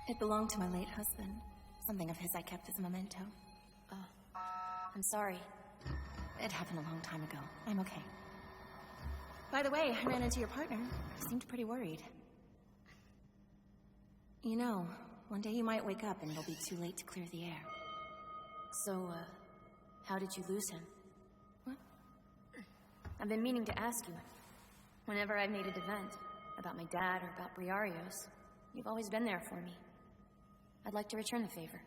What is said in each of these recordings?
It belonged to my late husband. Something of his I kept as a memento. I'm sorry. It happened a long time ago. I'm okay. By the way, I ran into your partner. He seemed pretty worried. You know, one day you might wake up and it'll be too late to clear the air. So, how did you lose him? What? I've been meaning to ask you. Whenever I've made an event, about my dad or about Briario's, you've always been there for me. I'd like to return the favor.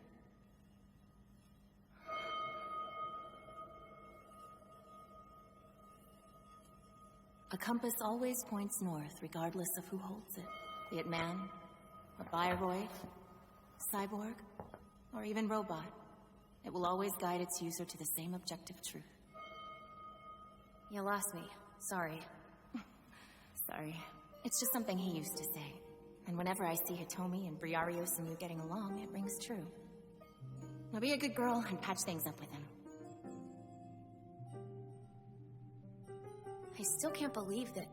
A compass always points north, regardless of who holds it. Be it man, or bioroid, cyborg, or even robot. It will always guide its user to the same objective truth. You lost me. Sorry. Sorry. It's just something he used to say. And whenever I see Hitomi and Briarios and you getting along, it rings true. Now be a good girl and patch things up with him. I still can't believe that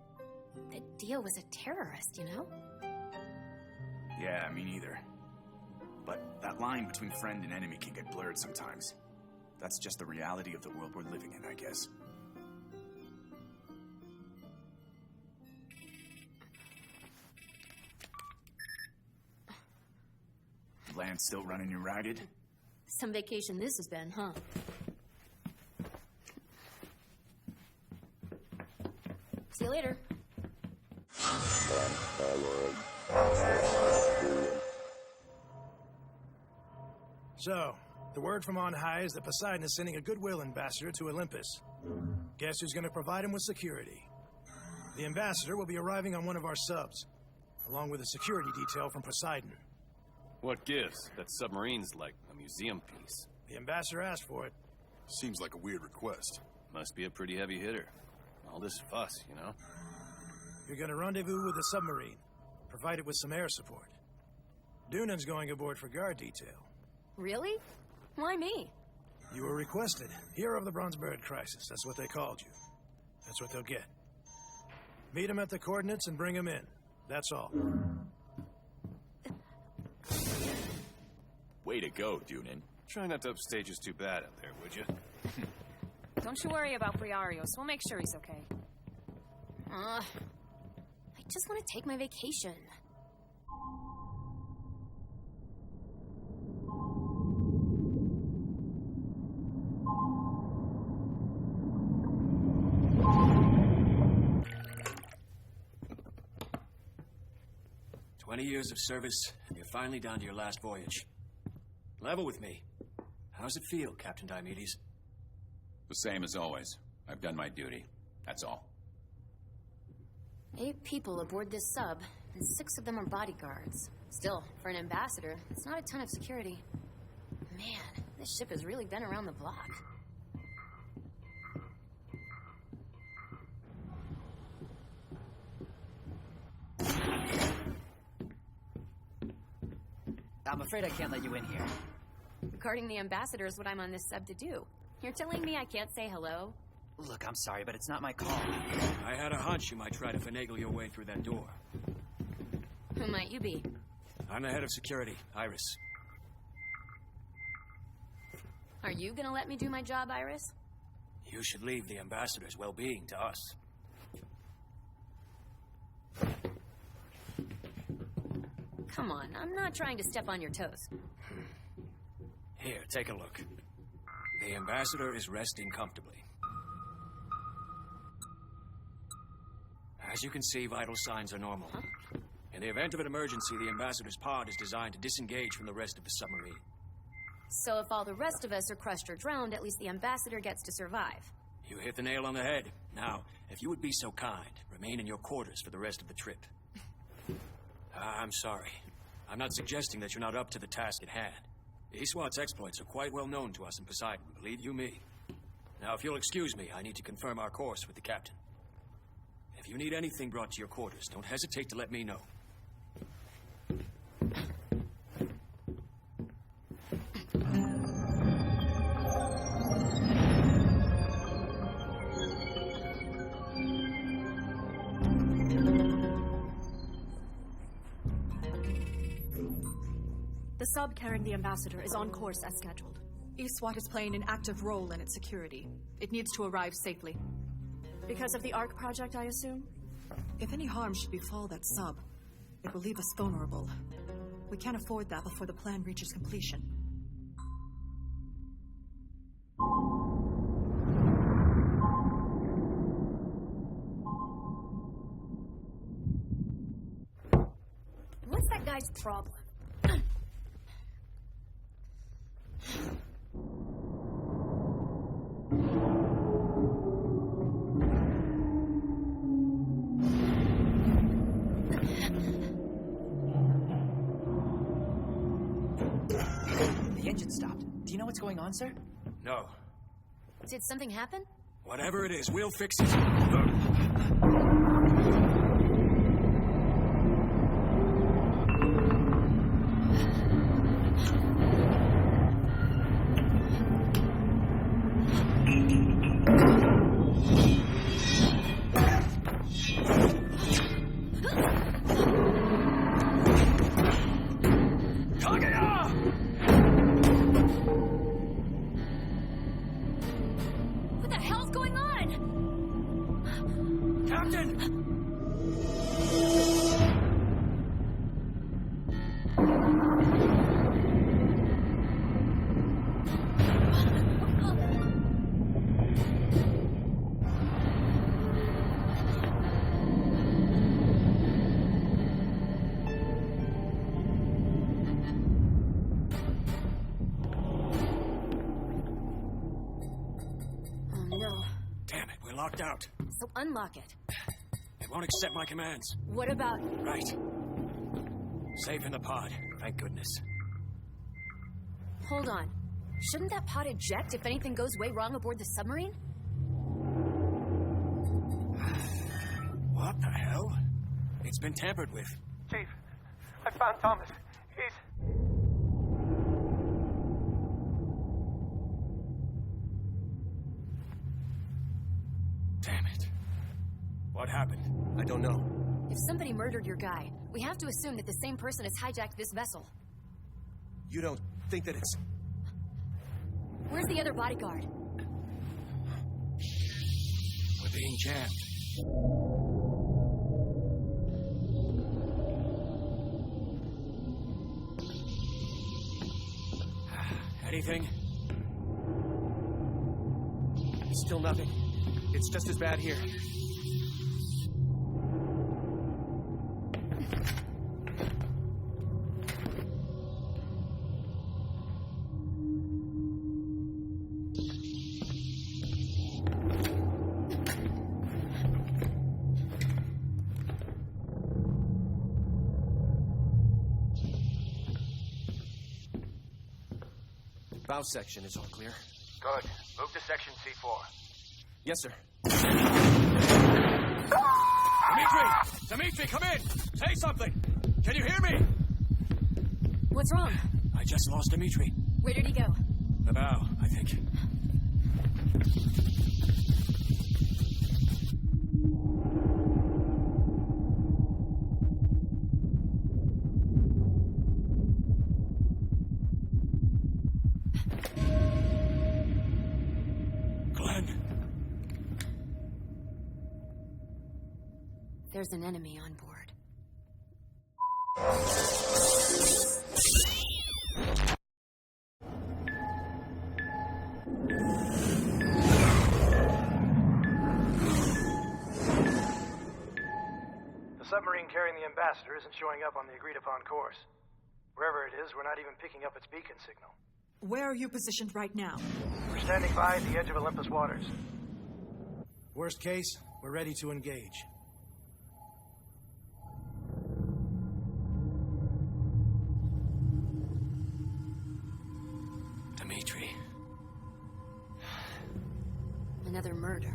Dio was a terrorist, you know? Yeah, me neither. But that line between friend and enemy can get blurred sometimes. That's just the reality of the world we're living in, I guess. Land still running you ragged? Some vacation this has been, huh? See you later. So, the word from on high is that Poseidon is sending a goodwill ambassador to Olympus. Guess who's gonna provide him with security? The ambassador will be arriving on one of our subs, along with a security detail from Poseidon. What gives? That submarine's like a museum piece. The ambassador asked for it. Seems like a weird request. Must be a pretty heavy hitter. All this fuss, you know? You're gonna rendezvous with the submarine, provided with some air support. Dunan's going aboard for guard detail. Really? Why me? You were requested. Hero of the Bronze Bird Crisis. That's what they called you. That's what they'll get. Meet him at the coordinates and bring him in. That's all. Way to go, Dunan. Try not to upstage us too bad out there, would you? Don't you worry about Briarios. We'll make sure he's okay. I just want to take my vacation. Years of service, and you're finally down to your last voyage. Level with me. How's it feel, Captain Diomedes? The same as always. I've done my duty. That's all. 8 people aboard this sub, and 6 of them are bodyguards. Still, for an ambassador, it's not a ton of security. Man, this ship has really been around the block. I'm afraid I can't let you in here. Guarding the ambassador is what I'm on this sub to do. You're telling me I can't say hello? Look, I'm sorry, but it's not my call. I had a hunch you might try to finagle your way through that door. Who might you be? I'm the head of security, Iris. Are you gonna let me do my job, Iris? You should leave the ambassador's well-being to us. Come on, I'm not trying to step on your toes. Here, take a look. The ambassador is resting comfortably. As you can see, vital signs are normal. Huh? In the event of an emergency, the ambassador's pod is designed to disengage from the rest of the submarine. So if all the rest of us are crushed or drowned, at least the ambassador gets to survive. You hit the nail on the head. Now, if you would be so kind, remain in your quarters for the rest of the trip. I'm sorry. I'm not suggesting that you're not up to the task at hand. Xiii's exploits are quite well known to us in Poseidon, believe you me. Now, if you'll excuse me, I need to confirm our course with the captain. If you need anything brought to your quarters, don't hesitate to let me know. The sub carrying the ambassador is on course as scheduled. Xiii is playing an active role in its security. It needs to arrive safely. Because of the ARC project, I assume? If any harm should befall that sub, it will leave us vulnerable. We can't afford that before the plan reaches completion. What's that guy's problem? The engine stopped. Do you know what's going on, sir? No. Did something happen? Whatever it is, we'll fix it. What the hell's going on? Captain! Damn it, we're locked out. So unlock it. It won't accept my commands. What about... Right. Safe in the pod, thank goodness. Hold on. Shouldn't that pod eject if anything goes way wrong aboard the submarine? What the hell? It's been tampered with. Chief, I found Thomas. He's... Damn it. What happened? I don't know. If somebody murdered your guy, we have to assume that the same person has hijacked this vessel. You don't think that it's... Where's the other bodyguard? We're being jammed. Anything? Still nothing. It's just as bad here. Bow section is all clear. Good. Move to section C4. Yes, sir. Dimitri, come in! Say something! Can you hear me? What's wrong? I just lost Dimitri. Where did he go? The bow, I think. There's an enemy on board. submarine carrying the ambassador isn't showing up on the agreed-upon course. Wherever it is, we're not even picking up its beacon signal. Where are you positioned right now? We're standing by at the edge of Olympus waters. Worst case, we're ready to engage. Dimitri. Another murder.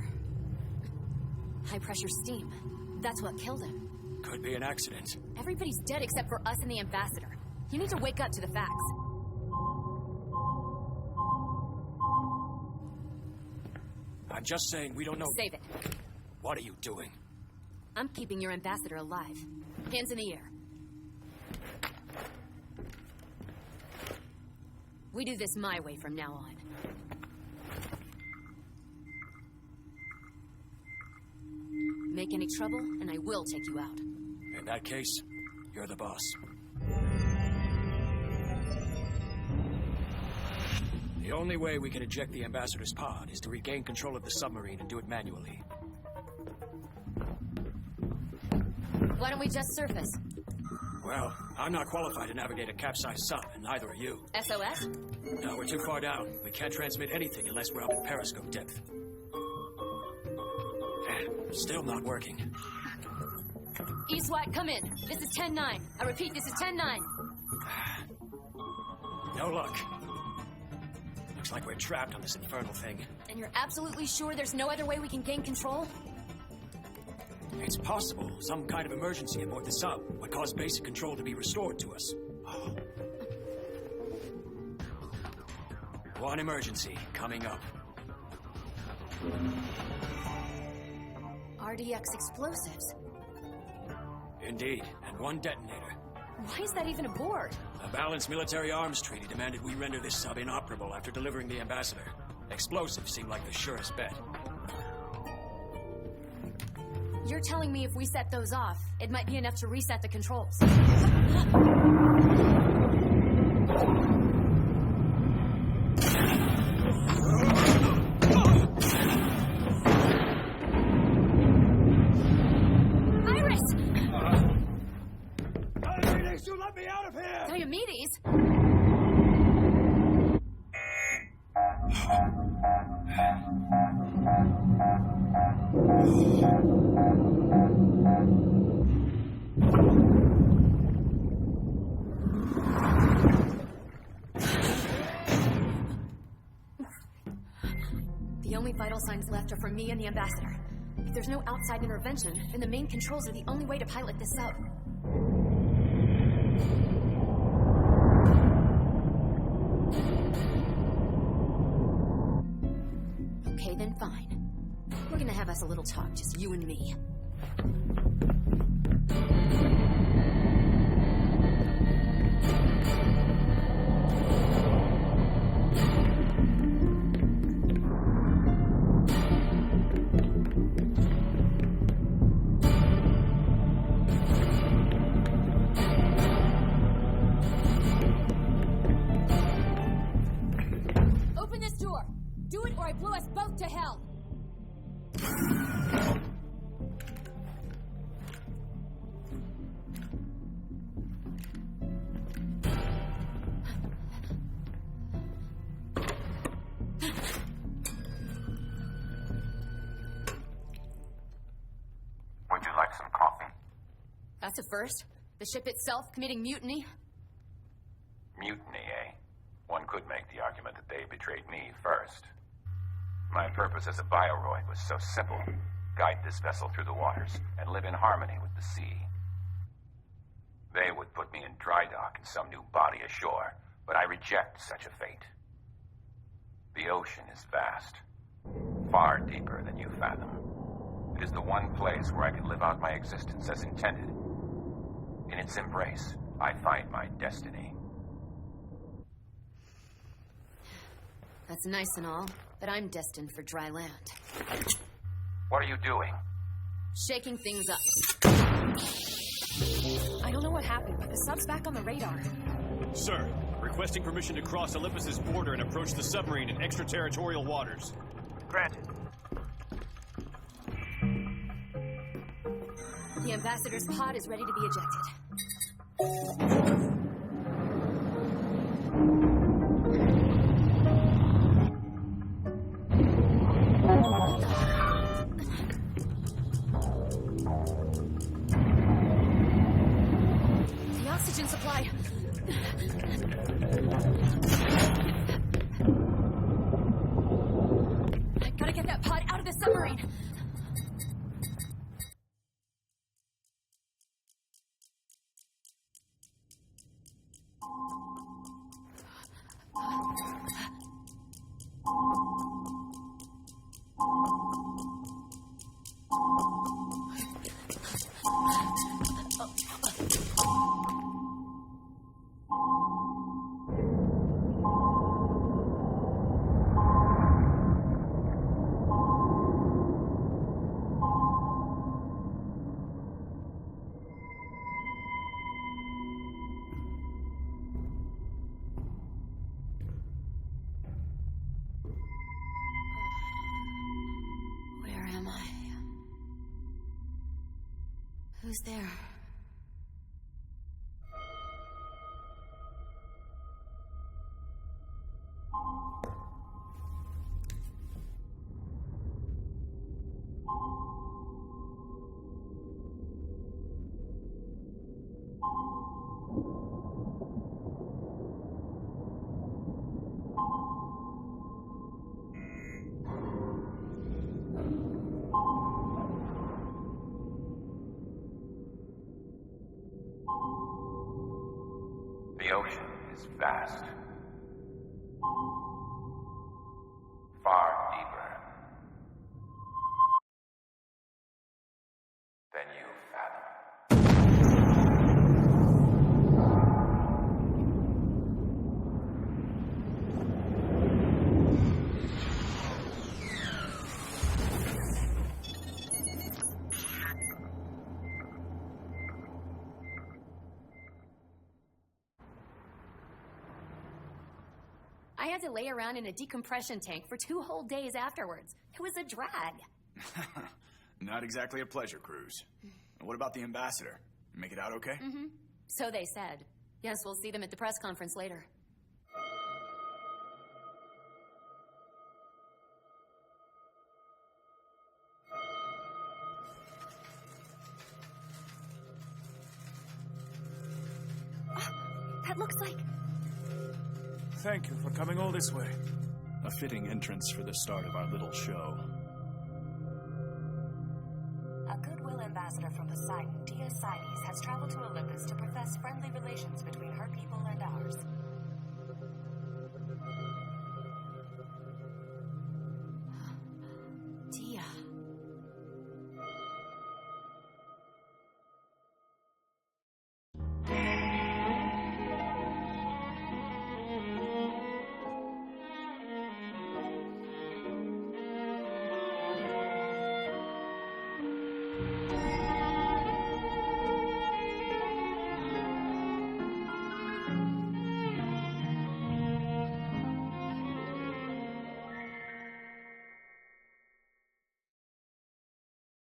High-pressure steam. That's what killed him. Could be an accident. Everybody's dead except for us and the ambassador. You need to wake up to the facts. I'm just saying we don't know. Save it. What are you doing? I'm keeping your ambassador alive. Hands in the air. We do this my way from now on. Make any trouble, and I will take you out. In that case, you're the boss. The only way we can eject the ambassador's pod is to regain control of the submarine and do it manually. Why don't we just surface? Well, I'm not qualified to navigate a capsized sub, and neither are you. SOS? No, we're too far down. We can't transmit anything unless we're up at periscope depth. Still not working. Xiii, come in. This is 10-9. I repeat, this is 10-9. No luck. Looks like we're trapped on this infernal thing. And you're absolutely sure there's no other way we can gain control? It's possible some kind of emergency aboard the sub would cause basic control to be restored to us. One emergency coming up. RDX explosives. Indeed, and one detonator. Why is that even aboard? A balanced military arms treaty demanded we render this sub inoperable after delivering the ambassador. Explosives seem like the surest bet. You're telling me if we set those off, it might be enough to reset the controls. Let me out of here! Diomedes? The only vital signs left are for me and the ambassador. If there's no outside intervention, then the main controls are the only way to pilot this sub. Okay, then fine. We're gonna have us a little talk, just you and me. Open this door! Do it or I blow us both to hell! Would you like some coffee? That's a first. The ship itself committing mutiny? Mutiny, eh? One could make the argument that they betrayed me first. My purpose as a bioroid was so simple. Guide this vessel through the waters and live in harmony with the sea. They would put me in dry dock in some new body ashore, but I reject such a fate. The ocean is vast, far deeper than you fathom. It is the one place where I can live out my existence as intended. In its embrace, I find my destiny. That's nice and all, but I'm destined for dry land. What are you doing? Shaking things up. I don't know what happened, but the sub's back on the radar. Sir, requesting permission to cross Olympus's border and approach the submarine in extraterritorial waters. Granted. The ambassador's pod is ready to be ejected. The oxygen supply. I gotta get that pod out of the submarine. Who's there? The ocean is vast. Far deeper than you fathom. I had to lay around in a decompression tank for 2 whole days afterwards. It was a drag. Not exactly a pleasure cruise. What about the ambassador? Make it out okay? Mm-hmm. So they said. Yes, we'll see them at the press conference later. That looks like... Thank you for coming all this way. A fitting entrance for the start of our little show. A goodwill ambassador from Poseidon, Xiii, has traveled to Olympus to profess friendly relations between her people and ours.